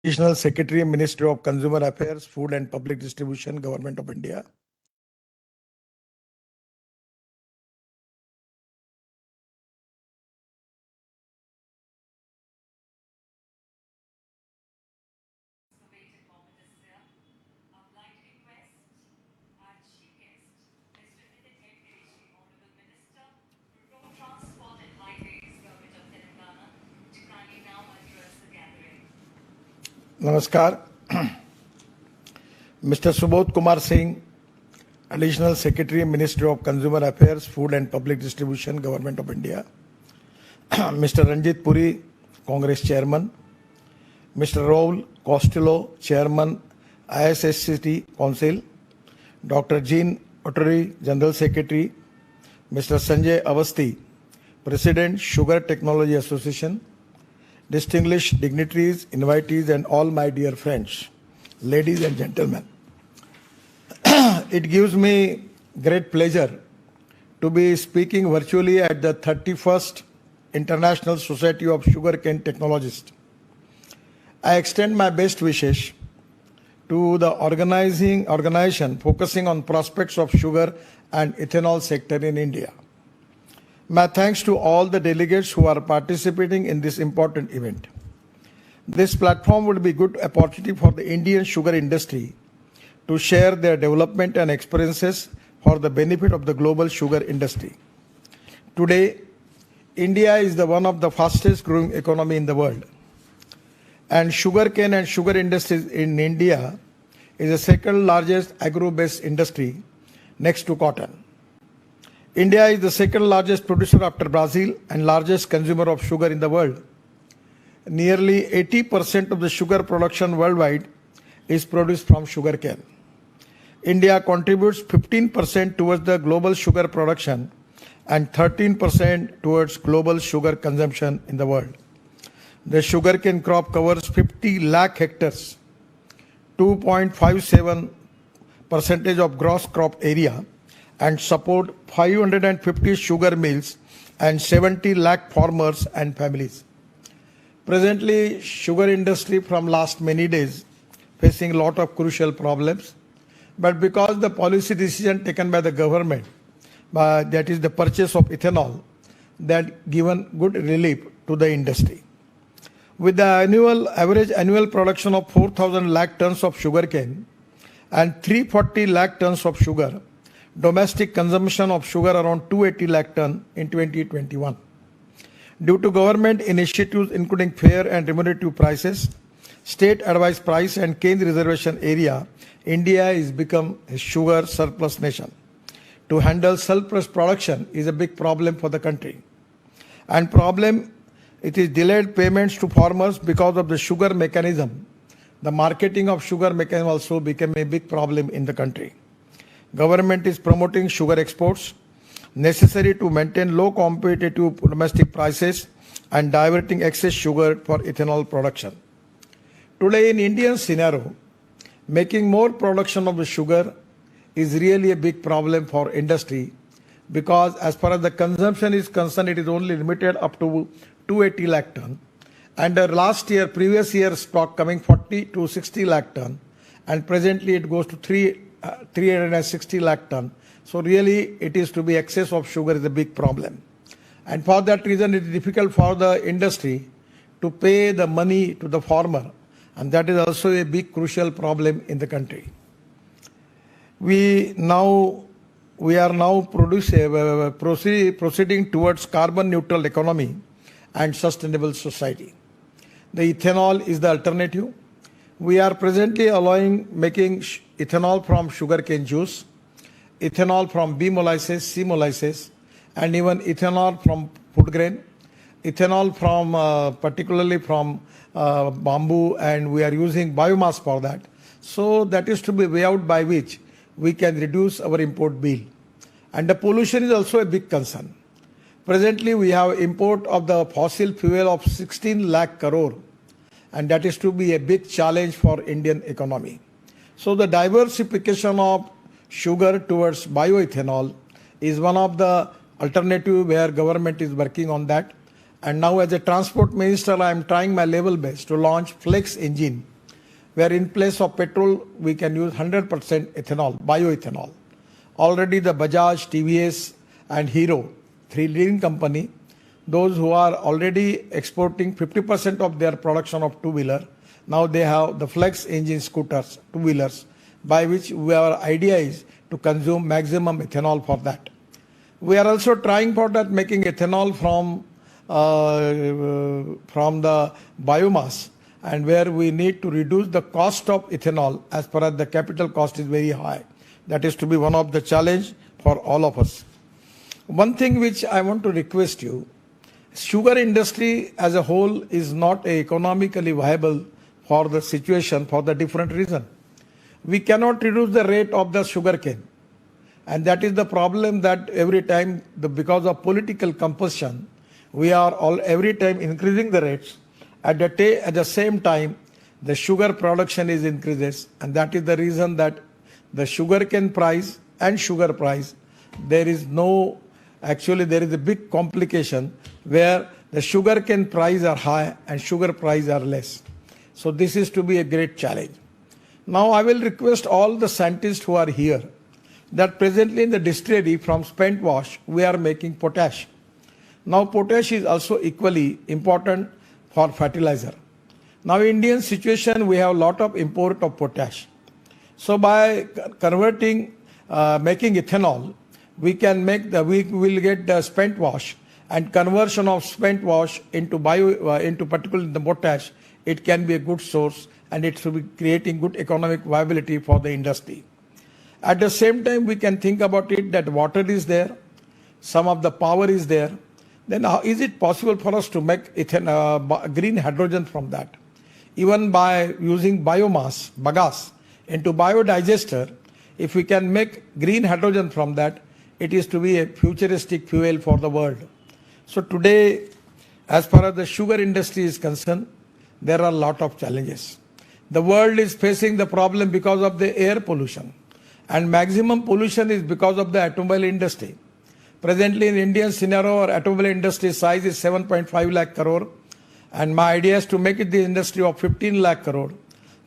Additional Secretary, Ministry of Consumer Affairs, Food and Public Distribution, Government of India. Namaskar. Mr. Subodh Kumar Singh, Additional Secretary, Ministry of Consumer Affairs, Food and Public Distribution, Government of India. Mr. Ranjit Puri, Congress Chairman. Mr. Raul Costello, Chairman, ISSCT Council. Dr. Jean Ottery, General Secretary. Mr. Sanjay Avasti, President, Sugar Technology Association. Distinguished dignitaries, invitees, and all my dear friends, ladies and gentlemen. It gives me great pleasure to be speaking virtually at the 31st International Society of Sugarcane Technologists. I extend my best wishes to the organization focusing on prospects of sugar and ethanol sector in India. My thanks to all the delegates who are participating in this important event. This platform would be a good opportunity for the Indian sugar industry to share their development and experiences for the benefit of the global sugar industry. Today, India is one of the fastest growing economy in the world. And sugarcane and sugar industries in India is the second largest agro-based industry next to cotton. India is the second largest producer after Brazil and largest consumer of sugar in the world. Nearly 80% of the sugar production worldwide is produced from sugarcane. India contributes 15% towards the global sugar production and 13% towards global sugar consumption in the world. The sugarcane crop covers 50 lakh hectares, 2.57% of gross crop area, and support 550 sugar mills and 70 lakh farmers and families. Presently, sugar industry from last many days facing a lot of crucial problems, but because the policy decision taken by the government, that is the purchase of ethanol, that given good relief to the industry. With the average annual production of 4,000 lakh tons of sugarcane and 340 lakh tons of sugar, domestic consumption of sugar around 280 lakh ton in 2021. Due to government initiatives including fair and remunerative prices, state advised price and cane reservation area, India has become a sugar surplus nation. To handle surplus production is a big problem for the country. And problem, it is delayed payments to farmers because of the sugar mechanism. The marketing of sugar mechanism also became a big problem in the country. Government is promoting sugar exports necessary to maintain low competitive domestic prices and diverting excess sugar for ethanol production. Today in Indian scenario, making more production of the sugar is really a big problem for industry because as far as the consumption is concerned, it is only limited up to 280 lakh ton. And previous year stock coming 40 to 60 lakh ton, and presently it goes to 360 lakh ton. So really it is to be excess of sugar is a big problem. And for that reason it is difficult for the industry to pay the money to the farmer, and that is also a big crucial problem in the country. We are now proceeding towards carbon neutral economy and sustainable society. The ethanol is the alternative. We are presently making ethanol from sugarcane juice, ethanol from B molasses, C molasses, and even ethanol from food grain, ethanol from particularly from bamboo, and we are using biomass for that. So that is to be way out by which we can reduce our import bill. And the pollution is also a big concern. Presently we have import of the fossil fuel of 16 lakh crore, and that is to be a big challenge for Indian economy. So the diversification of sugar towards bioethanol is one of the alternative where government is working on that. And now as a transport minister, I am trying my level best to launch flex engine where in place of petrol, we can use 100% ethanol, bioethanol. Already the Bajaj, TVS and Hero, three leading company, those who are already exporting 50% of their production of two-wheeler, now they have the flex engine scooters, two-wheelers, by which our idea is to consume maximum ethanol for that. We are also trying for that, making ethanol from the biomass, and where we need to reduce the cost of ethanol as far as the capital cost is very high. That is to be one of the challenge for all of us. One thing which I want to request you, sugar industry as a whole is not economically viable for the situation for the different reason. We cannot reduce the rate of the sugarcane. And that is the problem, that every time, because of political compulsion, we are every time increasing the rates. At the same time, the sugar production is increases, and that is the reason that the sugarcane price and sugar price, there is a big complication where the sugarcane price are high and sugar price are less. So this is to be a great challenge. Now I will request all the scientists who are here that presently in the distillery from spent wash, we are making potash. Now potash is also equally important for fertilizer. Now Indian situation, we have a lot of import of potash. So by converting, making ethanol, we will get the spent wash, and conversion of spent wash into particularly the potash, it can be a good source, and it should be creating good economic viability for the industry. At the same time, we can think about it that water is there, some of the power is there. Then how is it possible for us to make green hydrogen from that? Even by using biomass, bagasse, into biodigester, if we can make green hydrogen from that, it is to be a futuristic fuel for the world. So today, as far as the sugar industry is concerned, there are a lot of challenges. The world is facing the problem because of the air pollution, and maximum pollution is because of the automobile industry. Presently in Indian scenario, our automobile industry size is 7.5 lakh crore, and my idea is to make it the industry of 15 lakh crore.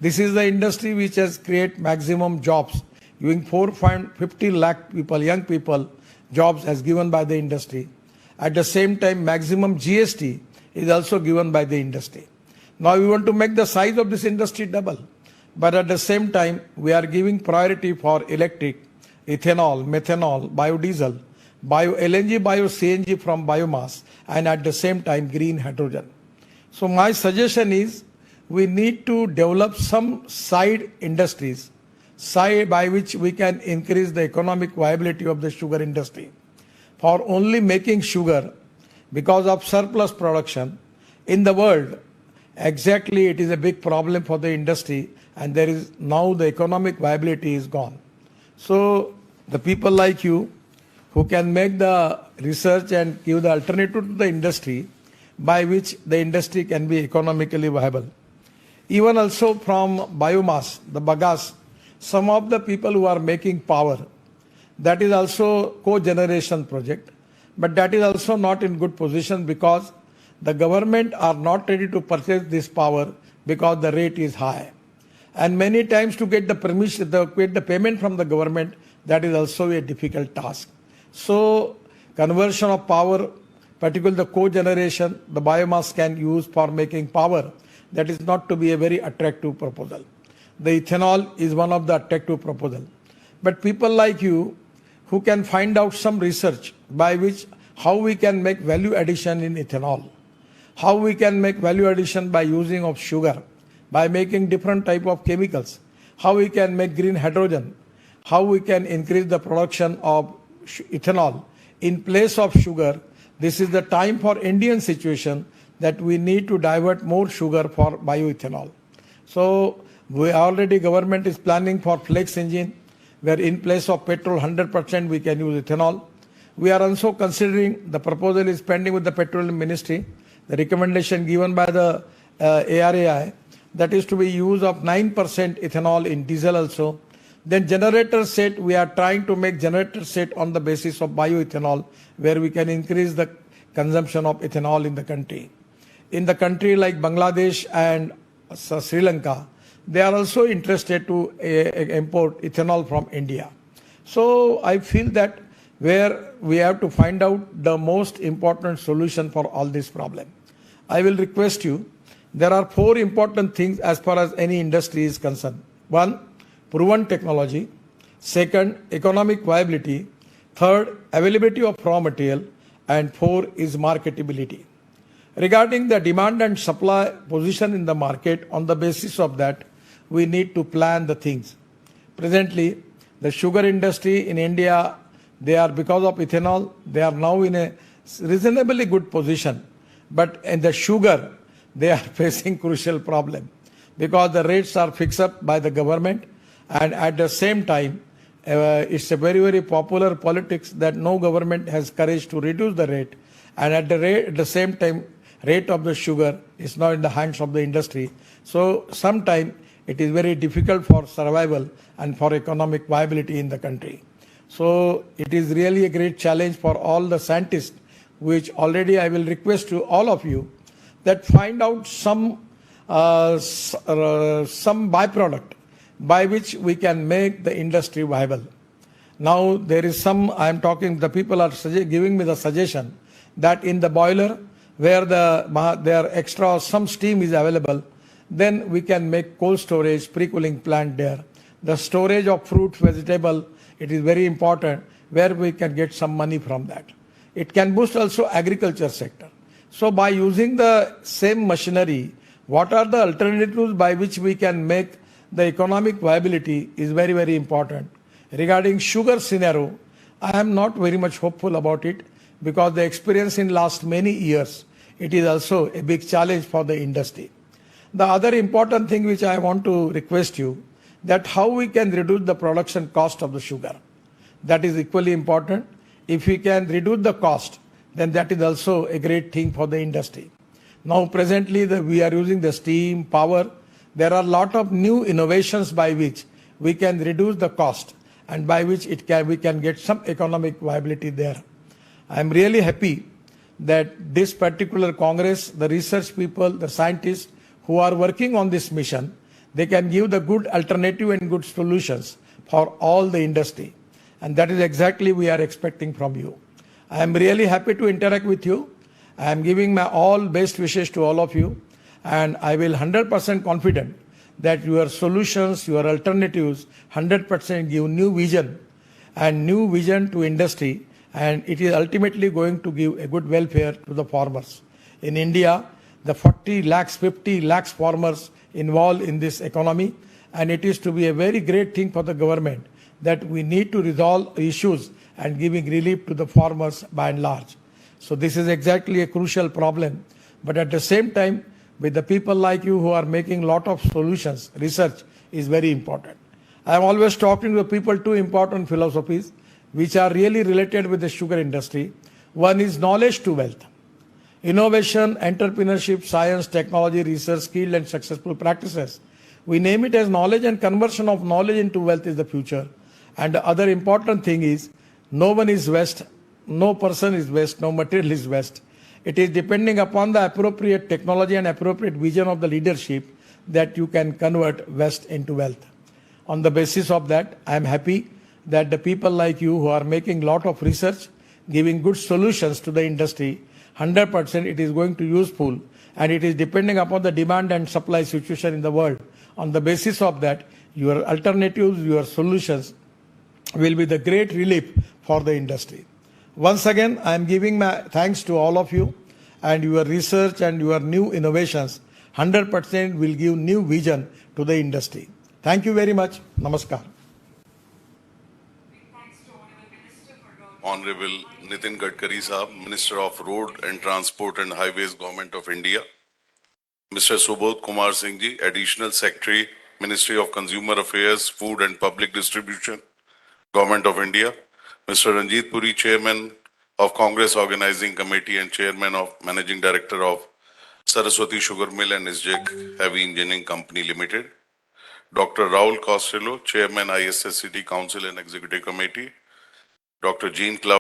This is the industry which has created maximum jobs, giving 4.50 lakh people, young people, jobs as given by the industry. At the same time, maximum GST is also given by the industry. Now we want to make the size of this industry double, but at the same time, we are giving priority for electric, ethanol, methanol, biodiesel, bio-LNG, bio-CNG from biomass, and at the same time, green hydrogen. So my suggestion is, we need to develop some side industries, by which we can increase the economic viability of the sugar industry. For only making sugar, because of surplus production in the world, exactly it is a big problem for the industry, and there is now the economic viability is gone. So the people like you who can make the research and give the alternative to the industry, by which the industry can be economically viable. Even also from biomass, the bagasse, some of the people who are making power, that is also co-generation project, but that is also not in good position because the government are not ready to purchase this power because the rate is high. And many times to get the permission, get the payment from the government, that is also a difficult task. So conversion of power, particularly the co-generation, the biomass can use for making power, that is not to be a very attractive proposal. The ethanol is one of the attractive proposal. But people like you who can find out some research by which how we can make value addition in ethanol, how we can make value addition by using of sugar, by making different type of chemicals, how we can make green hydrogen, how we can increase the production of ethanol in place of sugar. This is the time for Indian situation that we need to divert more sugar for bioethanol. So government is planning for flex engine, where in place of petrol 100% we can use ethanol. We are also considering, the proposal is pending with the Petroleum Ministry, the recommendation given by the ARAI, that is to be use of 9% ethanol in diesel also. Then generator set, we are trying to make generator set on the basis of bioethanol, where we can increase the consumption of ethanol in the country. In the country like Bangladesh and Sri Lanka, they are also interested to import ethanol from India. So I feel that where we have to find out the most important solution for all this problem. I will request you, there are 4 important things as far as any industry is concerned. 1, proven technology. 2nd, economic viability. 3rd, availability of raw material. And 4 is marketability. Regarding the demand and supply position in the market, on the basis of that, we need to plan the things. Presently, the sugar industry in India, they are, because of ethanol, they are now in a reasonably good position. But in the sugar, they are facing crucial problem because the rates are fixed up by the government, and at the same time, it's a very, very popular politics that no government has courage to reduce the rate, and at the same time, rate of the sugar is not in the hands of the industry. So sometimes it is very difficult for survival and for economic viability in the country. So it is really a great challenge for all the scientists, which already I will request to all of you that find out some byproduct by which we can make the industry viable. Now there is some, I am talking, the people are giving me the suggestion that in the boiler where there extra some steam is available, then we can make cold storage, pre-cooling plant there. The storage of fruit, vegetable, it is very important where we can get some money from that. It can boost also agriculture sector. So by using the same machinery, what are the alternatives by which we can make the economic viability is very, very important. Regarding sugar scenario, I am not very much hopeful about it because the experience in last many years, it is also a big challenge for the industry. The other important thing which I want to request you, that how we can reduce the production cost of the sugar. That is equally important. If we can reduce the cost, then that is also a great thing for the industry. Now presently we are using the steam, power. There are a lot of new innovations by which we can reduce the cost and by which we can get some economic viability there. I am really happy that this particular Congress, the research people, the scientists who are working on this mission, they can give the good alternative and good solutions for all the industry. And that is exactly we are expecting from you. I am really happy to interact with you. I am giving my all best wishes to all of you. And I will 100% confident that your solutions, your alternatives, 100% give new vision to industry. And it is ultimately going to give a good welfare to the farmers. In India, the 40 lakhs, 50 lakhs farmers involved in this economy. And it is to be a very great thing for the government that we need to resolve issues and giving relief to the farmers by and large. So this is exactly a crucial problem. But at the same time, with the people like you who are making a lot of solutions, research is very important. I am always talking to people 2 important philosophies which are really related with the sugar industry. One is knowledge to wealth. Innovation, entrepreneurship, science, technology, research, skilled and successful practices. We name it as knowledge, and conversion of knowledge into wealth is the future. And the other important thing is, no one is West, no person is West, no material is West. It is depending upon the appropriate technology and appropriate vision of the leadership that you can convert West into wealth. On the basis of that, I am happy that the people like you who are making a lot of research, giving good solutions to the industry, 100% it is going to be useful, and it is depending upon the demand and supply situation in the world. On the basis of that, your alternatives, your solutions will be the great relief for the industry. Once again, I am giving my thanks to all of you, and your research and your new innovations 100% will give new vision to the industry. Thank you very much. Namaskar. Honorable Nitin Gadkari Sahab, Minister of Road and Transport and Highways, Government of India. Mr. Subodh Kumar Singh Ji, Additional Secretary, Ministry of Consumer Affairs, Food and Public Distribution, Government of India. Mr. Ranjit Puri, Chairman of Congress Organizing Committee and Chairman of Managing Director of Saraswati Sugar Mill and SJEC Heavy Engineering Company Limited. Dr. Raul Costello, Chairman ISSCT Council and Executive Committee. Dr. Jean Cloud,